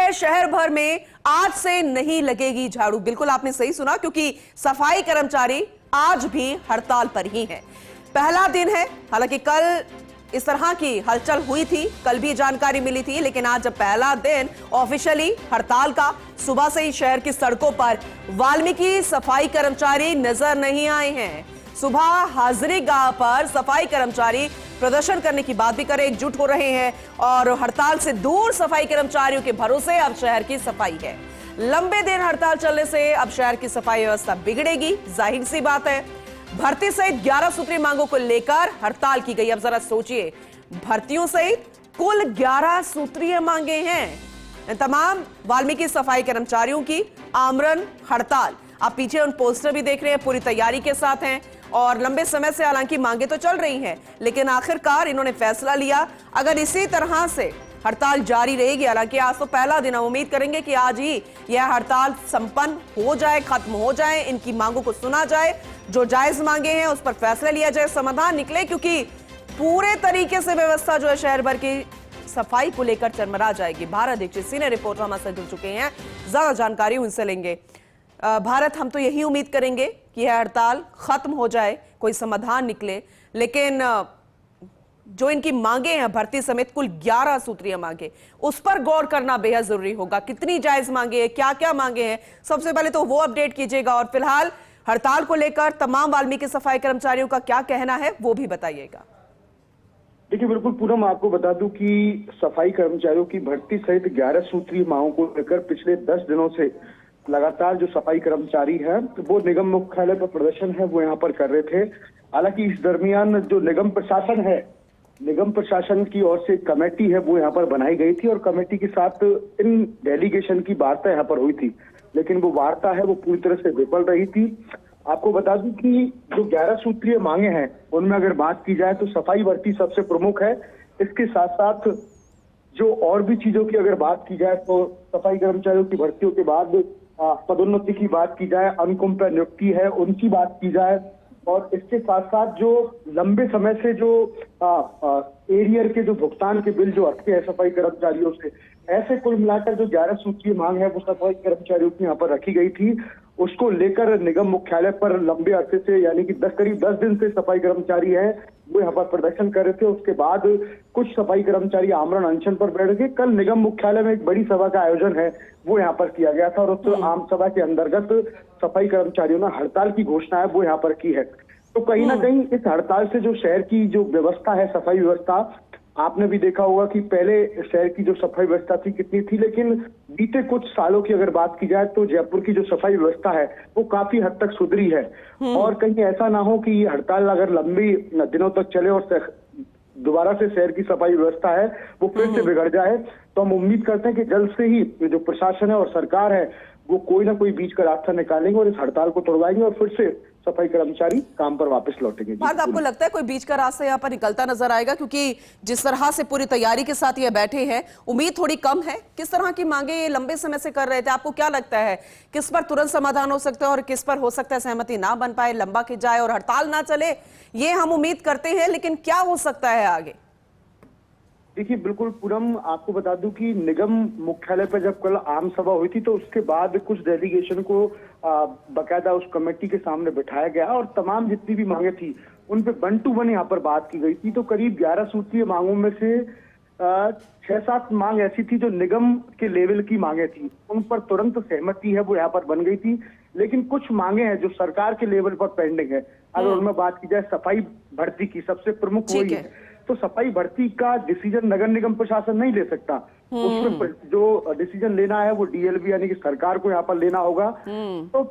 है शहर भर में आज से नहीं लगेगी झाड़ू। बिल्कुल आपने सही सुना, क्योंकि सफाई कर्मचारी आज भी हड़ताल पर ही हैं। पहला दिन है, हालांकि कल इस तरह की हलचल हुई थी, कल भी जानकारी मिली थी, लेकिन आज जब पहला दिन ऑफिशियली हड़ताल का, सुबह से ही शहर की सड़कों पर वाल्मीकि सफाई कर्मचारी नजर नहीं आए हैं। सुबह हाजिरी गाह पर सफाई कर्मचारी प्रदर्शन करने की बात भी करें, एकजुट हो रहे हैं और हड़ताल से दूर सफाई कर्मचारियों के भरोसे अब शहर की सफाई है। लंबे दिन हड़ताल चलने से अब शहर की सफाई व्यवस्था बिगड़ेगी, जाहिर सी बात है। भर्ती सहित 11 सूत्रीय मांगों को लेकर हड़ताल की गई। अब जरा सोचिए, भर्तियों सहित कुल 11 सूत्रीय मांगे हैं तमाम वाल्मीकि सफाई कर्मचारियों की आमरण हड़ताल। आप पीछे उन पोस्टर भी देख रहे हैं, पूरी तैयारी के साथ हैं और लंबे समय से हालांकि मांगे तो चल रही हैं, लेकिन आखिरकार इन्होंने फैसला लिया अगर इसी तरह से हड़ताल जारी रहेगी। हालांकि आज तो पहला दिन, हम उम्मीद करेंगे कि आज ही यह हड़ताल संपन्न हो जाए, खत्म हो जाए, इनकी मांगों को सुना जाए, जो जायज मांगे हैं उस पर फैसला लिया जाए, समाधान निकले, क्योंकि पूरे तरीके से व्यवस्था जो है शहर भर की सफाई को लेकर चरमरा जाएगी। भारत दीक्षित सीनियर रिपोर्टर हमारे साथ जुड़ चुके हैं, ज्यादा जानकारी उनसे लेंगे। भारत, हम तो यही उम्मीद करेंगे कि यह हड़ताल खत्म हो जाए, कोई समाधान निकले, लेकिन जो इनकी मांगे हैं भर्ती समेत कुल 11 सूत्रीय मांगे, उस पर गौर करना बेहद जरूरी होगा। कितनी जायज मांगे हैं, क्या क्या मांगे हैं, सबसे पहले तो वो अपडेट कीजिएगा और फिलहाल हड़ताल को लेकर तमाम वाल्मीकि सफाई कर्मचारियों का क्या कहना है वो भी बताइएगा। देखिए, बिल्कुल पूनम, आपको बता दूं कि सफाई कर्मचारियों की भर्ती सहित 11 सूत्रीय मांगों को लेकर पिछले 10 दिनों से लगातार जो सफाई कर्मचारी हैं वो निगम मुख्यालय पर प्रदर्शन है वो यहाँ पर कर रहे थे। हालांकि इस दरमियान जो निगम प्रशासन है, निगम प्रशासन की ओर से कमेटी है वो यहाँ पर बनाई गई थी और कमेटी के साथ इन डेलीगेशन की वार्ता यहाँ पर हुई थी, लेकिन वो वार्ता है वो पूरी तरह से विफल रही थी। आपको बता दूं कि जो 11 सूत्रीय मांगे हैं उनमें अगर बात की जाए तो सफाई भर्ती सबसे प्रमुख है। इसके साथ साथ जो और भी चीजों की अगर बात की जाए तो सफाई कर्मचारियों की भर्तियों के बाद पदोन्नति की बात की जाए, अनुकंप पर नियुक्ति है उनकी बात की जाए, और इसके साथ साथ जो लंबे समय से जो एरियर के जो भुगतान के बिल जो अटके हैं सफाई कर्मचारियों से, ऐसे कुल मिलाकर जो 11 सूत्रीय मांग है वो सफाई कर्मचारियों की यहाँ पर रखी गई थी। उसको लेकर निगम मुख्यालय पर लंबे अरसे से, यानी कि करीब 10 दिन से सफाई कर्मचारी हैं वो यहाँ पर प्रदर्शन कर रहे थे। उसके बाद कुछ सफाई कर्मचारी आमरण अनशन पर बैठ गए। कल निगम मुख्यालय में एक बड़ी सभा का आयोजन है वो यहाँ पर किया गया था और उस आम सभा के अंतर्गत सफाई कर्मचारियों ने हड़ताल की घोषणा है वो यहाँ पर की है। तो कहीं ना कहीं इस हड़ताल से जो शहर की जो व्यवस्था है, सफाई व्यवस्था, आपने भी देखा होगा कि पहले शहर की जो सफाई व्यवस्था थी कितनी थी, लेकिन बीते कुछ सालों की अगर बात की जाए तो जयपुर की जो सफाई व्यवस्था है वो काफी हद तक सुधरी है। और कहीं ऐसा ना हो कि ये हड़ताल अगर लंबी दिनों तक चले और दोबारा से शहर की सफाई व्यवस्था है वो फिर से बिगड़ जाए। तो हम उम्मीद करते हैं कि जल्द से ही जो प्रशासन है और सरकार है वो कोई ना कोई बीच का रास्ता निकालेंगे और इस हड़ताल को तोड़वाएंगे और फिर से सफाई कर्मचारी काम पर वापस लौटेंगे। भारत, आपको लगता है कोई बीच का रास्ता यहाँ पर निकलता नजर आएगा? क्योंकि जिस तरह से पूरी तैयारी के साथ ये बैठे हैं, उम्मीद थोड़ी कम है। किस तरह की मांगे ये लंबे समय से कर रहे थे, आपको क्या लगता है किस पर तुरंत समाधान हो सकता है और किस पर हो सकता है सहमति ना बन पाए, लंबा के जाए और हड़ताल ना चले? ये हम उम्मीद करते हैं, लेकिन क्या हो सकता है आगे? देखिए, बिल्कुल पूनम, आपको बता दूं कि निगम मुख्यालय पर जब कल आम सभा हुई थी तो उसके बाद कुछ डेलीगेशन को बकायदा उस कमेटी के सामने बिठाया गया और तमाम जितनी भी मांगे थी उन पे 1 to 1 यहाँ पर बात की गई थी। तो करीब 11 सूत्रीय मांगों में से 6-7 मांग ऐसी थी जो निगम के लेवल की मांगे थी, उन पर तुरंत सहमति है वो यहाँ पर बन गई थी। लेकिन कुछ मांगे हैं जो सरकार के लेवल पर पेंडिंग है। अगर उनमें बात की जाए सफाई भर्ती की, सबसे प्रमुख वही है। तो सफाई भर्ती का डिसीजन नगर निगम प्रशासन नहीं ले सकता, उसमें जो डिसीजन लेना है वो डीएलबी यानी कि सरकार को यहाँ पर लेना होगा। तो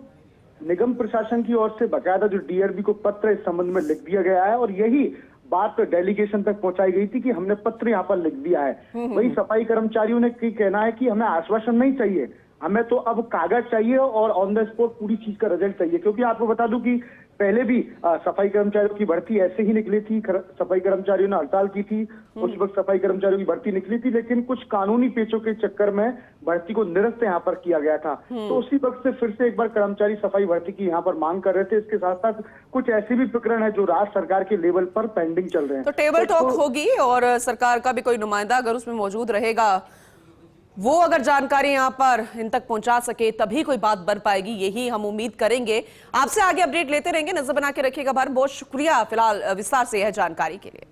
निगम प्रशासन की ओर से बकायदा जो डीएलबी को पत्र इस संबंध में लिख दिया गया है और यही बात डेलीगेशन तक पहुंचाई गई थी कि हमने पत्र यहाँ पर लिख दिया है। वही सफाई कर्मचारियों ने कहना है कि हमें आश्वासन नहीं चाहिए, हमें तो अब कागज चाहिए और ऑन द स्पॉट पूरी चीज का रिजल्ट चाहिए। क्योंकि आपको बता दूं कि पहले भी सफाई कर्मचारियों की भर्ती ऐसे ही निकली थी, सफाई कर्मचारियों ने हड़ताल की थी, उस वक्त सफाई कर्मचारियों की भर्ती निकली थी, लेकिन कुछ कानूनी पेचों के चक्कर में भर्ती को निरस्त यहाँ पर किया गया था। तो उसी वक्त से फिर से एक बार कर्मचारी सफाई भर्ती की यहाँ पर मांग कर रहे थे। इसके साथ साथ कुछ ऐसे भी प्रकरण है जो राज्य सरकार के लेवल पर पेंडिंग चल रहे हैं। तो टेबल टॉक होगी और सरकार का भी कोई नुमाइंदा अगर उसमें मौजूद रहेगा वो अगर जानकारी यहां पर इन तक पहुंचा सके तभी कोई बात बन पाएगी, यही हम उम्मीद करेंगे। आपसे आगे अपडेट लेते रहेंगे, नजर बना के रखिएगा। बहुत शुक्रिया फिलहाल विस्तार से यह जानकारी के लिए।